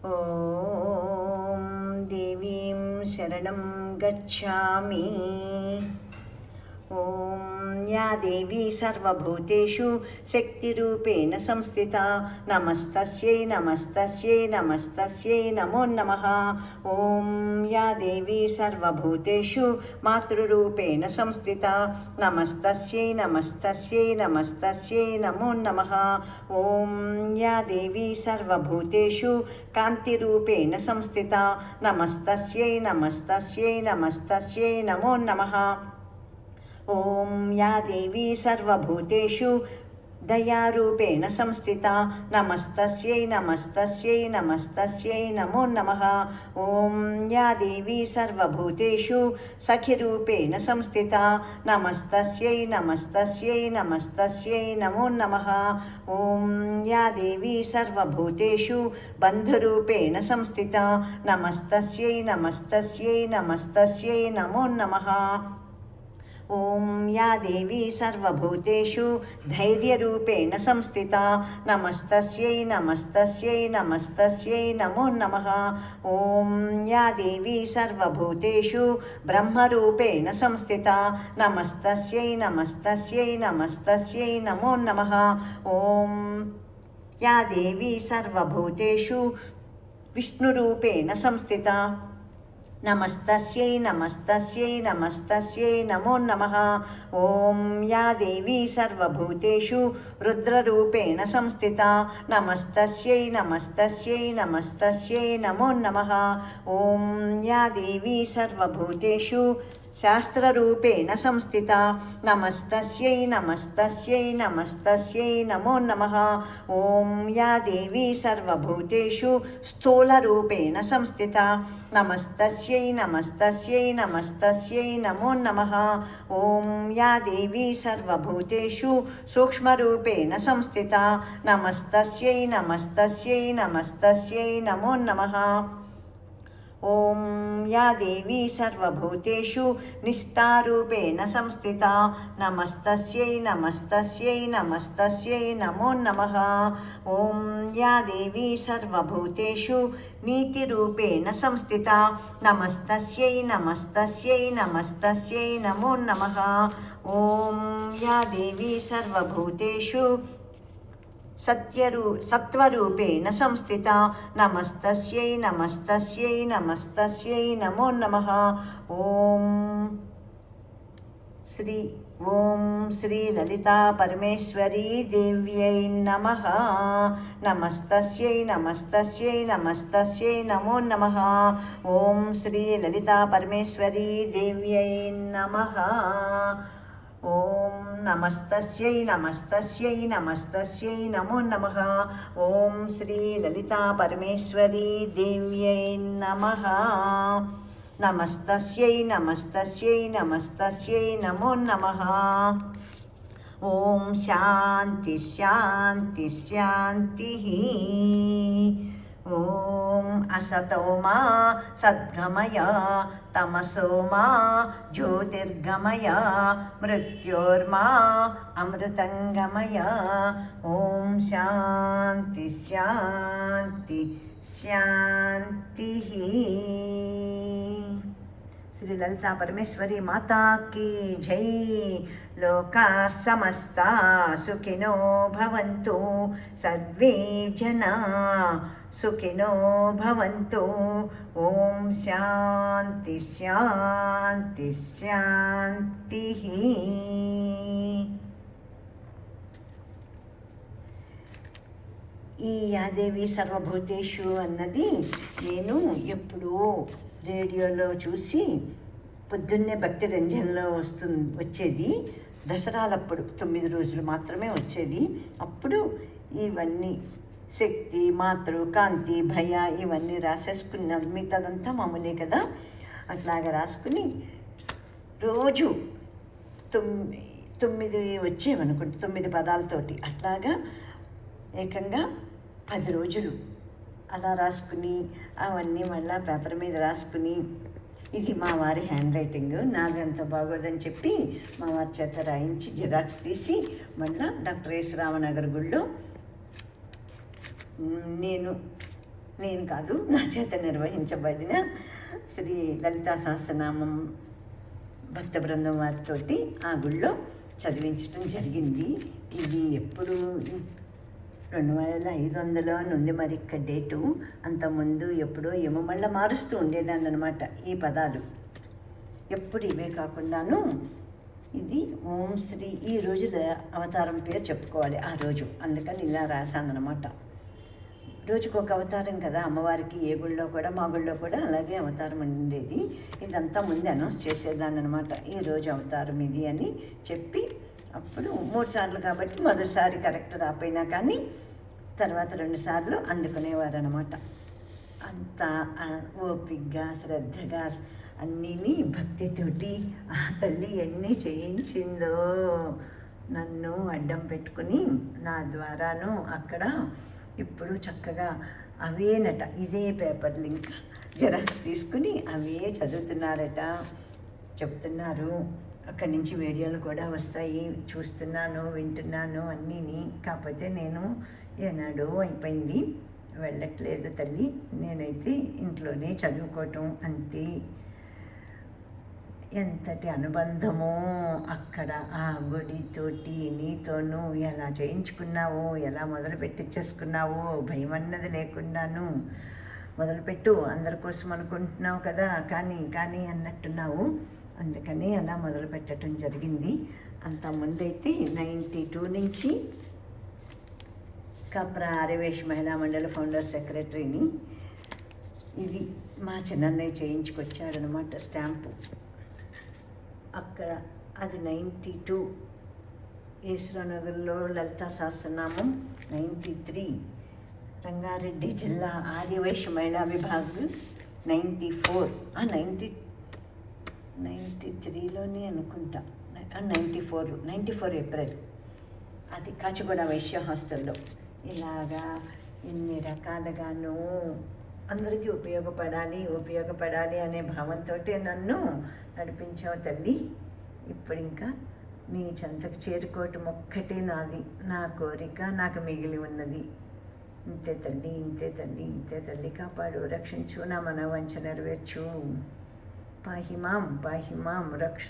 ఓం దేవీం శరణం గచ్ఛామి. ఓం యా దేవీ సర్వభూతేషు శక్తిరూపేణ సంస్థితా నమస్తస్యై నమస్తస్యై నమస్తస్యై నమో నమః. ఓం యా దేవీ సర్వభూతేషు మాతృరూపేణ సంస్థితా నమస్తస్యై నమస్తస్యై నమస్తస్యై నమో నమః. ఓం యా దేవీ సర్వభూతేషు కాంతిరూపేణ సంస్థితా నమస్తస్యై నమస్తస్యై నమస్తస్యై నమో నమః. ఓం యా దేవీ సర్వభూతేషు దయారూపేణ సంస్థితా నమస్తస్యై నమస్తస్యై నమస్తస్యై నమో నమః. ఓం యా దేవీ సర్వభూతేషు సఖిరూపేణ సంస్థితా నమస్తస్యై నమస్తస్యై నమస్తస్యై నమో నమః. ఓం యా దేవీ సర్వభూతేషు బంధురూపేణ సంస్థితా నమస్తస్యై నమస్తస్యై నమస్తస్యై నమో నమః. ఓం యా దేవీ సర్వభూతేషు ధైర్యరూపేణ సంస్థితా నమస్తస్యై నమస్తస్యై నమస్తస్యై నమో నమః. ఓం యా దేవీ సర్వభూతేషు బ్రహ్మరూపేణ సంస్థితా నమస్తస్యై నమస్తస్యై నమస్తస్యై నమో నమః. ఓం యా దేవీ సర్వభూతేషు విష్ణురూపేణ సంస్థితా నమస్తస్యై నమస్తస్యై నమస్తస్యై నమో నమః. ఓం యా దేవీ సర్వభూతేషు రుద్రరూపేణ సంస్థితా నమస్తస్యై నమస్తస్యై నమస్తస్యై నమో నమః. ఓం యా దేవీ సర్వభూతేషు శాస్త్రరూపేణ సంస్థితా నమస్తస్యై నమస్తస్యై నమస్తస్యై నమో నమః. ఓం యా దేవీ సర్వభూతేషు స్థూలరూపేణ సంస్థితా నమస్తస్యై నమస్తస్యై నమస్తస్యై నమో నమః. ఓం యా దేవీ సర్వభూతేషు సూక్ష్మరూపేణ సంస్థితా నమస్తస్యై నమస్తస్యై నమస్తస్యై నమో నమః. ఓం యా దేవీ సర్వభూతేషు నిష్ఠారూపేణ సంస్థితా నమస్తస్యై నమస్తస్యై నమస్తస్యై నమో నమః. ఓం యా దేవీ సర్వభూతేషు నీతిరూపేణ సంస్థితా నమస్తస్యై నమస్తస్యై నమస్తస్యై నమో నమః. ఓం యా దేవీ సర్వభూతేషు సత్వరూపేణ సంస్థితా నమస్తస్యై నమస్తస్యై నమస్తస్యై నమో నమః. ఓం శ్రీ లలితా పరమేశ్వరీ దేవ్యై నమః. నమస్తస్యై నమస్తస్యై నమస్తస్యై నమో నమః. ఓం శ్రీ లలితా పరమేశ్వరీ దేవ్యై నమః. ఓం నమస్తస్యై నమస్తస్యై నమస్తస్యై నమో నమః. ఓం శ్రీ లలితా పరమేశ్వరీ దేవ్యై నమః. నమస్తస్యై నమస్తస్యై నమస్తస్యై నమో నమః. ఓం శాంతి శాంతి శాంతి. ఓం అసతో మా సద్గమయ తమసో మా జ్యోతిర్గమయ మృత్యోర్మా అమృతంగమయ. ఓం శాంతి శాంతి శాంతి. శ్రీ లలితా పరమేశ్వరి మాతాకి జై. లోకా సమస్తా సుఖినో భవంతు, సర్వే జనా సుఖినో భవంతు. ఓం శాంతి శాంతి శాంతి. ఈ యాదేవి సర్వభూతేషు అన్నది నేను ఎప్పుడో రేడియోలో చూసి పొద్దున్నే భక్తి రంజన్లో వచ్చేది. దసరాలప్పుడు 9 రోజులు మాత్రమే వచ్చేది. అప్పుడు ఇవన్నీ శక్తి, మాతృ, కాంతి, భయ ఇవన్నీ రాసేసుకున్నాను. మిగతాదంతా మామూలే కదా. అట్లాగా రాసుకుని రోజు 9 వచ్చేవనుకుంటే 9 పదాలతోటి అట్లాగా ఏకంగా 10 రోజులు అలా రాసుకుని అవన్నీ మళ్ళీ పేపర్ మీద రాసుకుని, ఇది మా వారి హ్యాండ్ రైటింగ్, నాది అంత బాగోదని చెప్పి మా వారి చేత రాయించి జిరాక్స్ తీసి మళ్ళీ డాక్టర్ ఎస్ రామనగర్ గుళ్ళో నేను నేను కాదు, నా చేత నిర్వహించబడిన శ్రీ లలితా సహస్రనామం భక్త బృందం వారితోటి ఆ గుళ్ళో చదివించడం జరిగింది. ఇది ఎప్పుడు 2500 అని ఉంది మరి ఇక్కడ డేటు. అంతకుముందు ఎప్పుడో ఏమో మళ్ళీ మారుస్తూ ఉండేదాన్ని అనమాట ఈ పదాలు. ఎప్పుడు ఇవే కాకుండాను ఇది ఓం శ్రీ, ఈ రోజుల అవతారం పేరు చెప్పుకోవాలి ఆ రోజు, అందుకని ఇలా రాశానమాట. రోజుకు ఒక అవతారం కదా అమ్మవారికి, ఏ గుళ్ళో కూడా మా గుళ్ళో కూడా అలాగే అవతారం ఉండేది. ఇదంతా ముందే అనౌన్స్ చేసేదాన్ని అనమాట, ఈరోజు అవతారం ఇది అని చెప్పి. అప్పుడు 3 సార్లు కాబట్టి మొదటిసారి కరెక్ట్ రాపోయినా కానీ తర్వాత 2 సార్లు అందుకునేవారు అనమాట. అంత ఓపికగా శ్రద్ధగా అన్నీని భక్తితోటి ఆ తల్లి ఎన్ని చేయించిందో నన్ను అడ్డం పెట్టుకుని నా ద్వారాను అక్కడ. ఇప్పుడు చక్కగా అవేనట, ఇదే పేపర్ లింక్ జెరాక్స్ తీసుకుని అవే చదువుతున్నారట, చెప్తున్నారు. అక్కడి నుంచి వీడియోలు కూడా వస్తాయి, చూస్తున్నాను, వింటున్నాను అన్నీని. కాకపోతే నేను ఏనాడో అయిపోయింది, వెళ్ళట్లేదు తల్లి. నేనైతే ఇంట్లోనే చదువుకోవటం అంతే. ఎంతటి అనుబంధమో అక్కడ ఆ గుడితోటి, నీతోనూ ఎలా చేయించుకున్నావో, ఎలా మొదలు పెట్టించేసుకున్నావో, భయం అన్నది లేకుండాను. మొదలుపెట్టు, అందరి కోసం అనుకుంటున్నావు కదా, కానీ అన్నట్టున్నావు. అందుకని అలా మొదలు పెట్టడం జరిగింది. అంతకుముందైతే 92 నుంచి కప్రా ఆర్యవేశ మహిళా మండలి ఫౌండర్ సెక్రటరీని. ఇది మా చిన్నన్నయ్య చేయించుకొచ్చాడనమాట స్టాంపు. అక్కడ అది 92 ఈశ్వరనగర్లో లలితా సహస్రనామం 93, రంగారెడ్డి జిల్లా ఆర్యవైశ్య మహిళా విభాగం 94, 93లోనే అనుకుంటా, 94 ఏప్రిల్, అది కాచిగూడ వైశ్య హాస్టల్లో. ఇలాగా ఎన్ని రకాలుగాను అందరికీ ఉపయోగపడాలి అనే భావంతో నన్ను నడిపించావు తల్లి. ఇప్పుడు ఇంకా నీ చెంతకు చేరుకోవటం ఒక్కటే నా కోరిక, నాకు మిగిలి ఉన్నది. ఇంతే తల్లి, కాపాడు, రక్షించు, నా మనోవాంఛ నెరవేర్చు. పాహిమాం రక్ష.